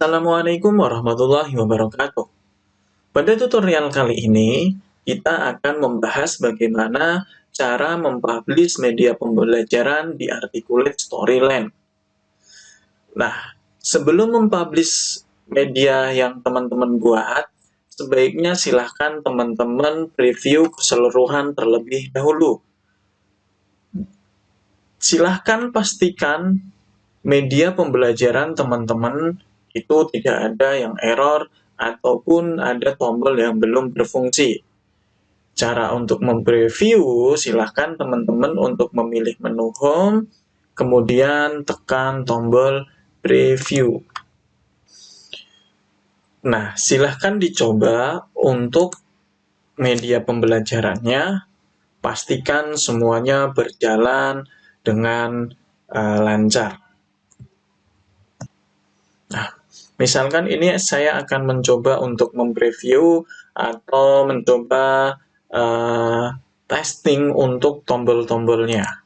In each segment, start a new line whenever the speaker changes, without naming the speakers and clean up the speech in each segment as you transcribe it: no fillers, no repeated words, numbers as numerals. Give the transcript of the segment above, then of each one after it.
Assalamualaikum warahmatullahi wabarakatuh. Pada tutorial kali ini, kita akan membahas bagaimana cara mempublish media pembelajaran di Articulate Storyland. Nah, sebelum mempublish media yang teman-teman buat, sebaiknya silahkan teman-teman preview keseluruhan terlebih dahulu. Silahkan pastikan media pembelajaran teman-teman itu tidak ada yang error ataupun ada tombol yang belum berfungsi. Cara untuk mempreview, silahkan teman-teman untuk memilih menu home, kemudian tekan tombol preview. Nah, silahkan dicoba untuk media pembelajarannya, pastikan semuanya berjalan dengan lancar. Nah, misalkan ini saya akan mencoba untuk mempreview atau mencoba testing untuk tombol-tombolnya.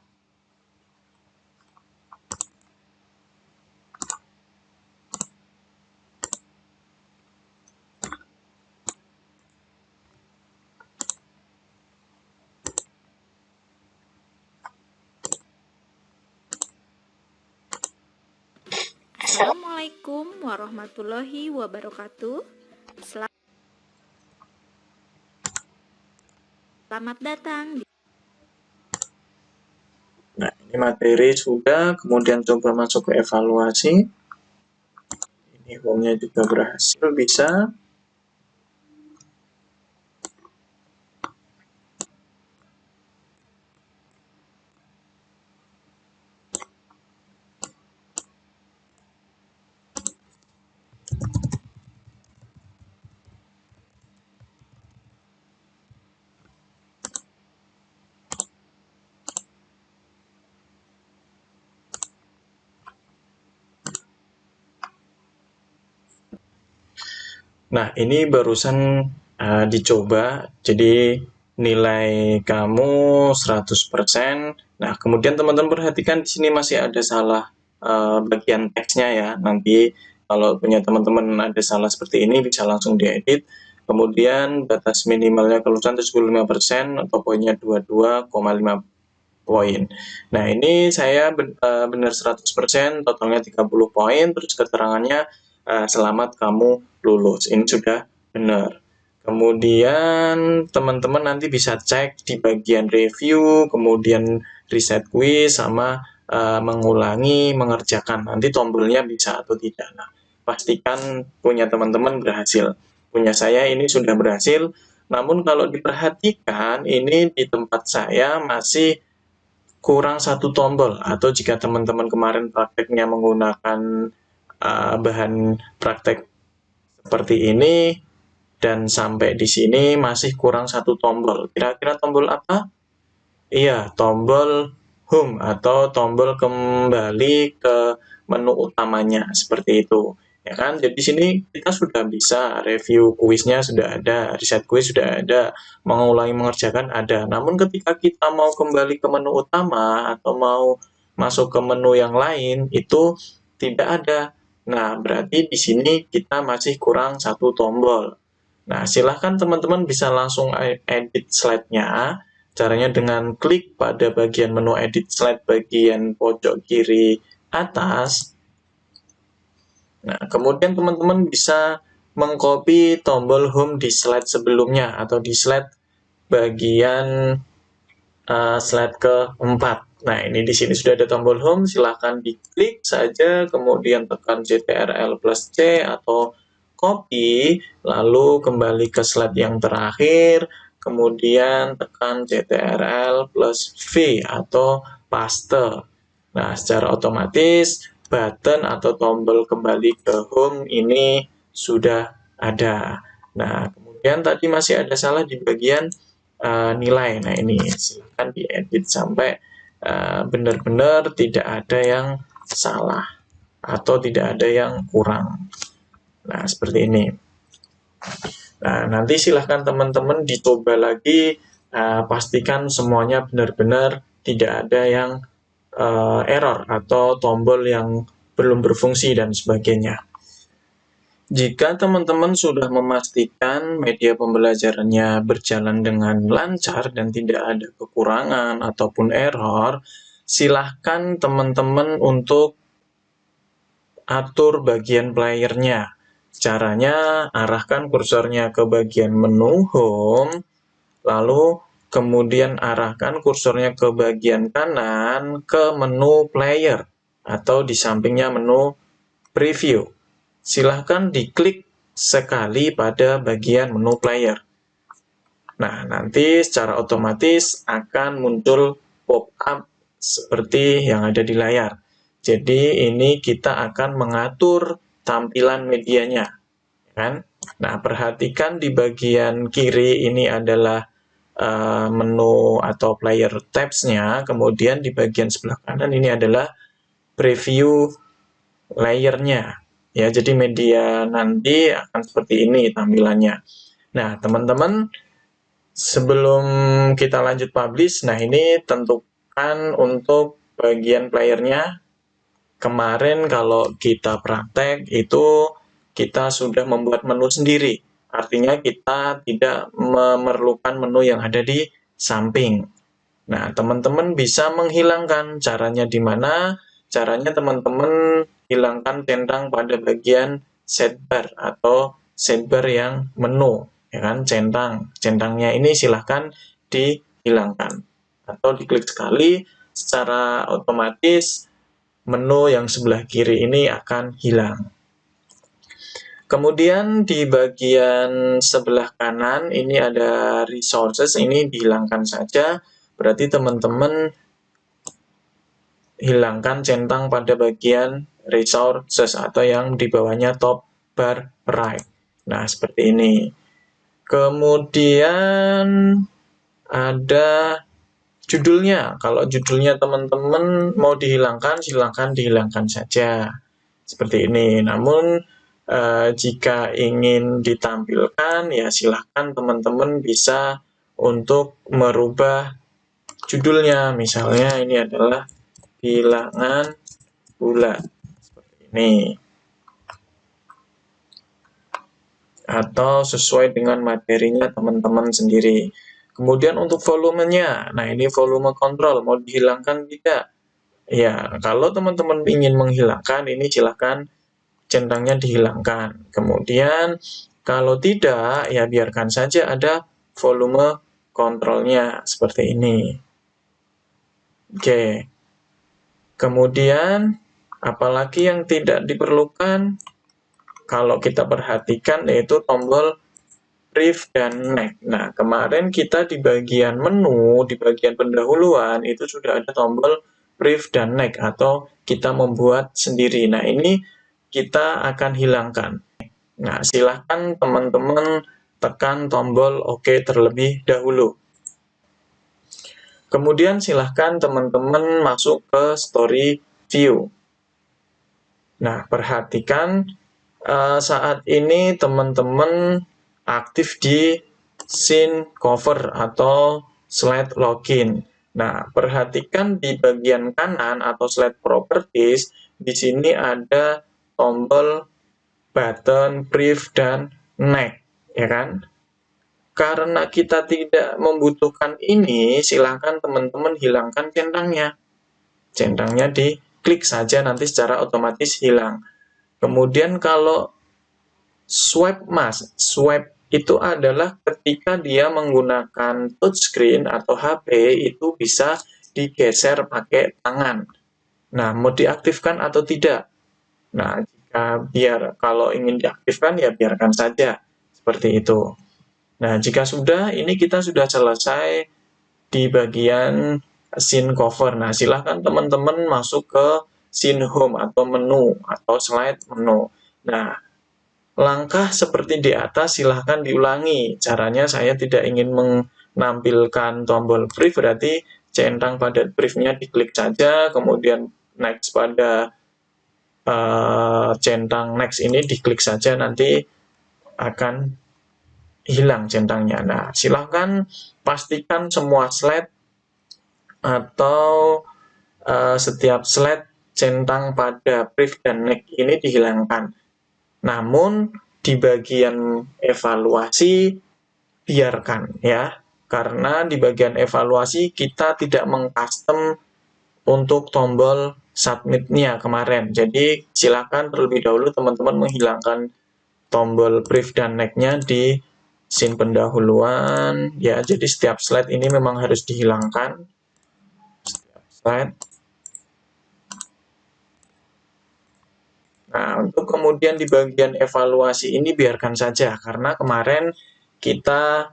Assalamualaikum warahmatullahi wabarakatuh. Selamat datang di
Nah, ini materi sudah, kemudian coba masuk ke evaluasi. Ini home-nya juga berhasil, bisa. Nah, ini barusan dicoba, jadi nilai kamu 100%. Nah, kemudian teman-teman perhatikan di sini masih ada salah bagian teksnya ya. Nanti kalau punya teman-teman ada salah seperti ini bisa langsung diedit. Kemudian batas minimalnya kelulusan 75% atau poinnya 22,5 poin. Nah, ini saya benar 100%, totalnya 30 poin, terus keterangannya selamat kamu lulus. Ini sudah benar. Kemudian teman-teman nanti bisa cek di bagian review, kemudian reset quiz, sama mengulangi, mengerjakan. Nanti tombolnya bisa atau tidak. Nah, pastikan punya teman-teman berhasil. Punya saya ini sudah berhasil, namun kalau diperhatikan ini di tempat saya masih kurang satu tombol, atau jika teman-teman kemarin prakteknya menggunakan bahan praktek seperti ini dan sampai di sini masih kurang satu tombol. Kira-kira tombol apa? Iya, tombol home atau tombol kembali ke menu utamanya, seperti itu. Ya kan? Jadi di sini kita sudah bisa review kuisnya sudah ada, riset kuis sudah ada, mengulangi mengerjakan ada. Namun ketika kita mau kembali ke menu utama atau mau masuk ke menu yang lain itu tidak ada. Nah, berarti di sini kita masih kurang satu tombol. Nah, silahkan teman-teman bisa langsung edit slide-nya. Caranya dengan klik pada bagian menu edit slide bagian pojok kiri atas. Nah, kemudian teman-teman bisa mengcopy tombol home di slide sebelumnya atau di slide bagian slide keempat. Nah, ini di sini sudah ada tombol home, silahkan diklik saja, kemudian tekan Ctrl plus C atau copy, lalu kembali ke slide yang terakhir, kemudian tekan Ctrl plus V atau paste. Nah, secara otomatis button atau tombol kembali ke home ini sudah ada. Nah, kemudian tadi masih ada salah di bagian nilai. Nah, ini silakan diedit sampai benar-benar tidak ada yang salah atau tidak ada yang kurang. Nah, seperti ini. Nah, nanti silahkan teman-teman dicoba lagi, pastikan semuanya benar-benar tidak ada yang error atau tombol yang belum berfungsi dan sebagainya. Jika teman-teman sudah memastikan media pembelajarannya berjalan dengan lancar dan tidak ada kekurangan ataupun error, silahkan teman-teman untuk atur bagian playernya. Caranya, arahkan kursornya ke bagian menu Home, lalu kemudian arahkan kursornya ke bagian kanan ke menu Player, atau di sampingnya menu Preview. Silahkan diklik sekali pada bagian menu player. Nah, nanti secara otomatis akan muncul pop-up seperti yang ada di layar. Jadi ini kita akan mengatur tampilan medianya, kan? Nah, perhatikan di bagian kiri ini adalah menu atau player tabs-nya, kemudian di bagian sebelah kanan ini adalah preview layernya. Ya, jadi media nanti akan seperti ini tampilannya. Nah, teman-teman, sebelum kita lanjut publish, nah ini tentukan untuk bagian playernya. Kemarin kalau kita praktek itu kita sudah membuat menu sendiri. Artinya kita tidak memerlukan menu yang ada di samping. Nah, teman-teman bisa menghilangkan. Caranya di mana? Caranya teman-teman hilangkan centang pada bagian sidebar atau sidebar yang menu, ya kan? Centangnya ini silahkan dihilangkan atau diklik sekali, secara otomatis menu yang sebelah kiri ini akan hilang. Kemudian di bagian sebelah kanan ini ada resources, ini dihilangkan saja. Berarti teman-teman hilangkan centang pada bagian resources atau yang di bawahnya top bar right. Nah, seperti ini. Kemudian ada judulnya. Kalau judulnya teman-teman mau dihilangkan, silahkan dihilangkan saja. Seperti ini. Namun, jika ingin ditampilkan, ya silahkan teman-teman bisa untuk merubah judulnya. Misalnya ini adalah bilangan bulat. Seperti ini. Atau sesuai dengan materinya teman-teman sendiri. Kemudian untuk volumenya, nah ini volume kontrol, mau dihilangkan tidak? Ya, kalau teman-teman ingin menghilangkan, ini silahkan centangnya dihilangkan. Kemudian kalau tidak, ya biarkan saja ada volume kontrolnya seperti ini. Oke. Kemudian apalagi yang tidak diperlukan? Kalau kita perhatikan yaitu tombol brief dan next. Nah, kemarin kita di bagian menu, di bagian pendahuluan itu sudah ada tombol brief dan next atau kita membuat sendiri. Nah, ini kita akan hilangkan. Nah, silahkan teman-teman tekan tombol OK terlebih dahulu. Kemudian silahkan teman-teman masuk ke story view. Nah, perhatikan saat ini teman-teman aktif di scene cover atau slide login. Nah, perhatikan di bagian kanan atau slide properties, di sini ada tombol button, brief, dan next, ya kan? Karena kita tidak membutuhkan ini, silahkan teman-teman hilangkan centangnya. Centangnya diklik saja, nanti secara otomatis hilang. Kemudian kalau swipe itu adalah ketika dia menggunakan touchscreen atau HP itu bisa digeser pakai tangan. Nah, mau diaktifkan atau tidak? Nah, kalau ingin diaktifkan ya biarkan saja seperti itu. Nah, jika sudah, ini kita sudah selesai di bagian scene cover. Nah, silahkan teman-teman masuk ke scene home atau menu atau slide menu. Nah, langkah seperti di atas silahkan diulangi. Caranya saya tidak ingin menampilkan tombol brief, berarti centang pada briefnya diklik saja, kemudian next pada centang next ini diklik saja, nanti akan hilang centangnya. Nah, silahkan pastikan semua slide atau setiap slide centang pada brief dan next ini dihilangkan. Namun, di bagian evaluasi biarkan ya, karena di bagian evaluasi kita tidak mengcustom untuk tombol submit-nya kemarin. Jadi silakan terlebih dahulu teman-teman menghilangkan tombol brief dan next-nya di scene pendahuluan ya. Jadi setiap slide ini memang harus dihilangkan. Setiap slide. Nah, untuk kemudian di bagian evaluasi ini biarkan saja, karena kemarin kita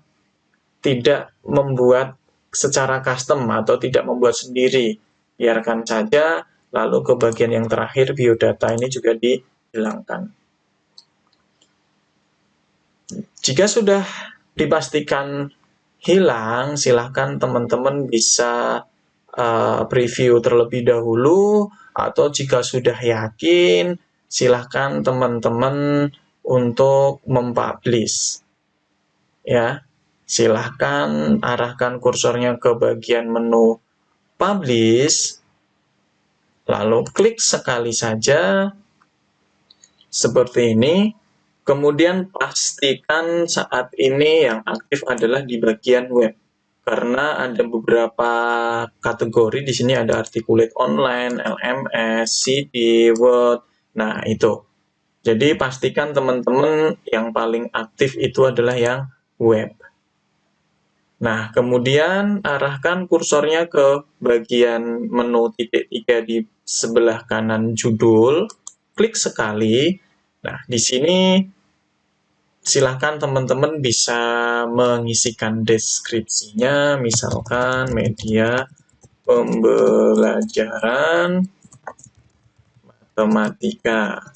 tidak membuat secara custom atau tidak membuat sendiri. Biarkan saja, lalu ke bagian yang terakhir biodata ini juga dihilangkan. Jika sudah dipastikan hilang, silahkan teman-teman bisa preview terlebih dahulu, atau jika sudah yakin, silahkan teman-teman untuk mempublish. Ya, silahkan arahkan kursornya ke bagian menu publish, lalu klik sekali saja seperti ini. Kemudian pastikan saat ini yang aktif adalah di bagian web, karena ada beberapa kategori di sini, ada articulate online, LMS, CD, Word. Nah, itu. Jadi pastikan teman-teman yang paling aktif itu adalah yang web. Nah, kemudian arahkan kursornya ke bagian menu titik 3 di sebelah kanan judul, klik sekali. Nah, di sini silahkan teman-teman bisa mengisikan deskripsinya, misalkan media pembelajaran matematika.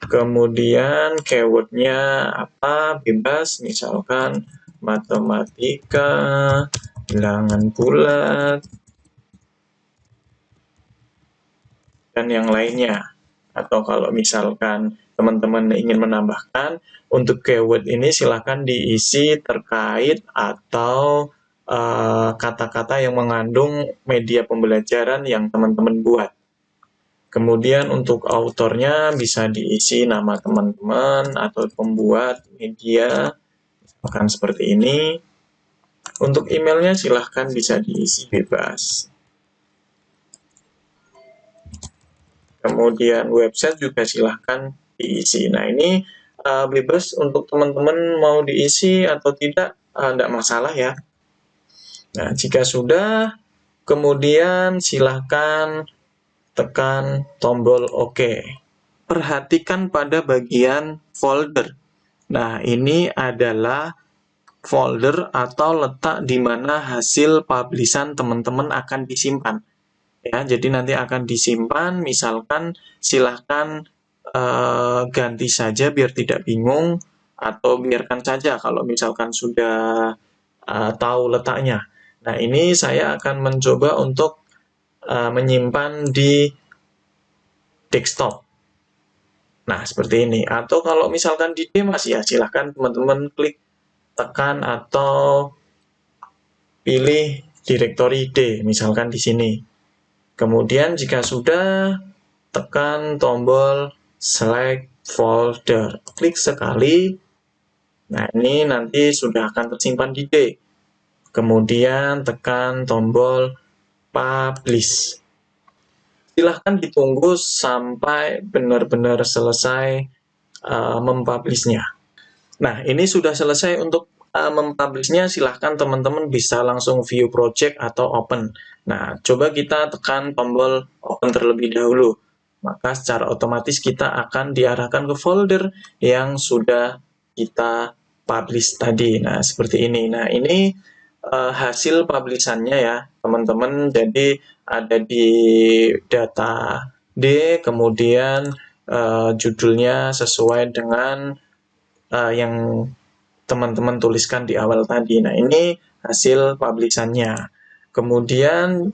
Kemudian keywordnya apa, bebas, misalkan matematika, bilangan bulat, dan yang lainnya. Atau kalau misalkan teman-teman ingin menambahkan, untuk keyword ini silahkan diisi terkait atau kata-kata yang mengandung media pembelajaran yang teman-teman buat. Kemudian untuk autornya bisa diisi nama teman-teman atau pembuat media, misalkan seperti ini. Untuk emailnya silahkan bisa diisi bebas. Kemudian website juga silahkan diisi. Nah, ini bebas untuk teman-teman mau diisi atau tidak, tidak masalah ya. Nah, jika sudah, kemudian silahkan tekan tombol OK. Perhatikan pada bagian folder. Nah, ini adalah folder atau letak di mana hasil publishan teman-teman akan disimpan. Ya, jadi nanti akan disimpan, misalkan silahkan ganti saja biar tidak bingung, atau biarkan saja kalau misalkan sudah tahu letaknya. Nah, ini saya akan mencoba untuk menyimpan di desktop. Nah, seperti ini. Atau kalau misalkan di D masih ya, silahkan teman-teman klik, tekan, atau pilih direktori D, misalkan di sini. Kemudian jika sudah, tekan tombol select folder. Klik sekali. Nah, ini nanti sudah akan tersimpan di D. Kemudian tekan tombol publish. Silahkan ditunggu sampai benar-benar selesai mempublishnya. Nah, ini sudah selesai untuk mempublishnya. Silahkan teman-teman bisa langsung view project atau open. Nah, coba kita tekan tombol open terlebih dahulu. Maka secara otomatis kita akan diarahkan ke folder yang sudah kita publish tadi. Nah, seperti ini. Nah, ini hasil publishannya ya, teman-teman. Jadi ada di data D, kemudian judulnya sesuai dengan yang teman-teman tuliskan di awal tadi. Nah, ini hasil publishannya. Kemudian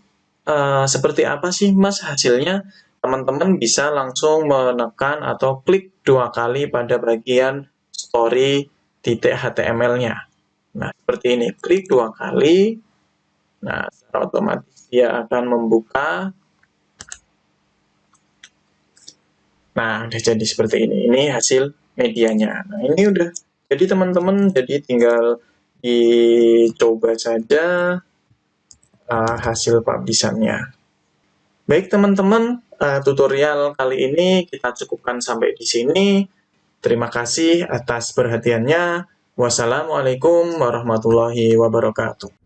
seperti apa sih Mas hasilnya? Teman-teman bisa langsung menekan atau klik 2 kali pada bagian story.html-nya. Nah, seperti ini. Klik 2 kali. Nah, secara otomatis dia akan membuka. Nah, udah jadi seperti ini. Ini hasil medianya. Nah, ini udah. Jadi teman-teman, jadi tinggal dicoba saja hasil publishannya. Baik teman-teman, tutorial kali ini kita cukupkan sampai di sini. Terima kasih atas perhatiannya. Wassalamualaikum warahmatullahi wabarakatuh.